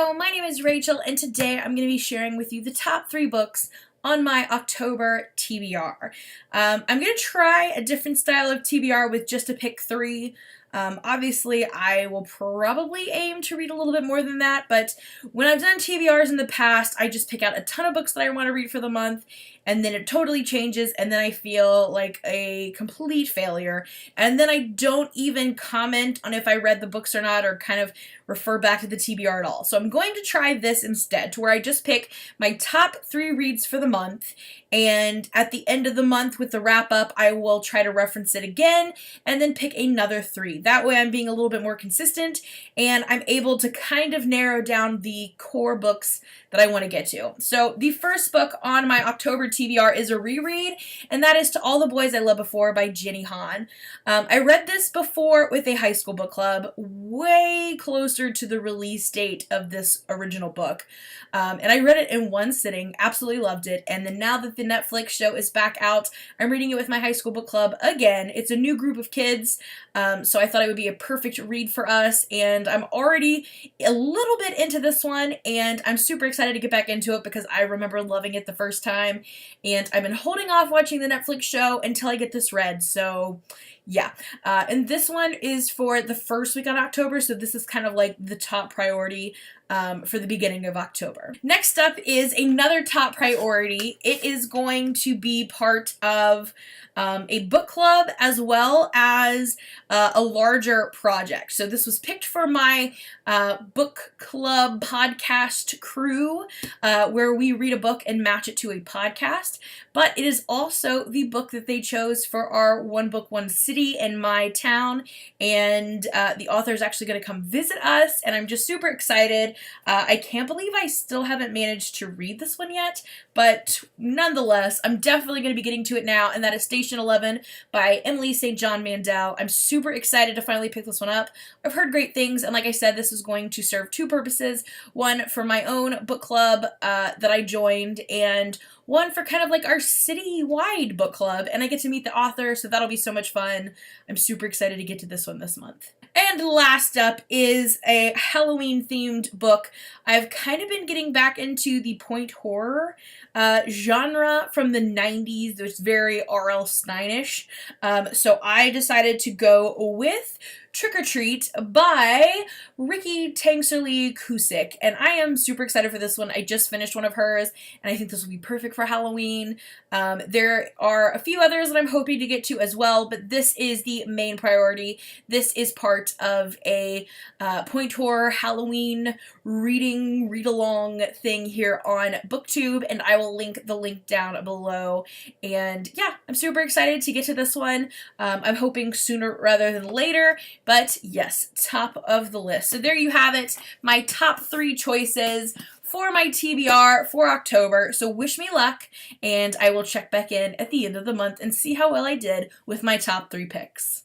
Hello, my name is Rachel, and today I'm going to be sharing with you the top 3 books on my October TBR. I'm going to try a different style of TBR with just a pick 3. Obviously, I will probably aim to read a little bit more than that, but when I've done TBRs in the past, I just pick out a ton of books that I want to read for the month, and then it totally changes, and then I feel like a complete failure, and then I don't even comment on if I read the books or not, or kind of refer back to the TBR at all. So I'm going to try this instead, to where I just pick my top 3 reads for the month, and at the end of the month with the wrap-up, I will try to reference it again, and then pick another 3. That way I'm being a little bit more consistent, and I'm able to kind of narrow down the core books that I want to get to. So the first book on my October TBR is a reread, and that is To All the Boys I Loved Before by Jenny Han. I read this before with a high school book club, way closer to the release date of this original book. And I read it in one sitting, absolutely loved it, and then now that the Netflix show is back out, I'm reading it with my high school book club again. It's a new group of kids, so I thought it would be a perfect read for us, and I'm already a little bit into this one, and I'm super excited to get back into it because I remember loving it the first time, and I've been holding off watching the Netflix show until I get this read, so yeah. And this one is for the first week on October, so this is kind of like the top priority for the beginning of October. Next up is another top priority. It is going to be part of a book club as well as a larger project. So this was picked for my book club podcast crew, where we read a book and match it to a podcast, but it is also the book that they chose for our One Book, One City in my town, and the author is actually going to come visit us, and I'm just super excited. I can't believe I still haven't managed to read this one yet, but nonetheless, I'm definitely going to be getting to it now, and that is Station 11 by Emily St. John Mandel. I'm super excited to finally pick this one up. I've heard great things, and like I said, this is going to serve 2 purposes. One for my own book club that I joined, and one for kind of like our city-wide book club, and I get to meet the author, so that'll be so much fun. I'm super excited to get to this one this month. And last up is a Halloween-themed book. I've kind of been getting back into the point horror genre from the 90s. It was very R.L. Stein-ish. So I decided to go with Trick or Treat by Ricky Tankserly Cusick, and I am super excited for this one. I just finished one of hers, and I think this will be perfect for Halloween. There are a few others that I'm hoping to get to as well, but this is the main priority. This is part of a point horror Halloween read-along thing here on BookTube, and I will link the link down below. And yeah, I'm super excited to get to this one. I'm hoping sooner rather than later, but yes, top of the list. So there you have it, my top 3 choices for my TBR for October. So wish me luck, and I will check back in at the end of the month and see how well I did with my top 3 picks.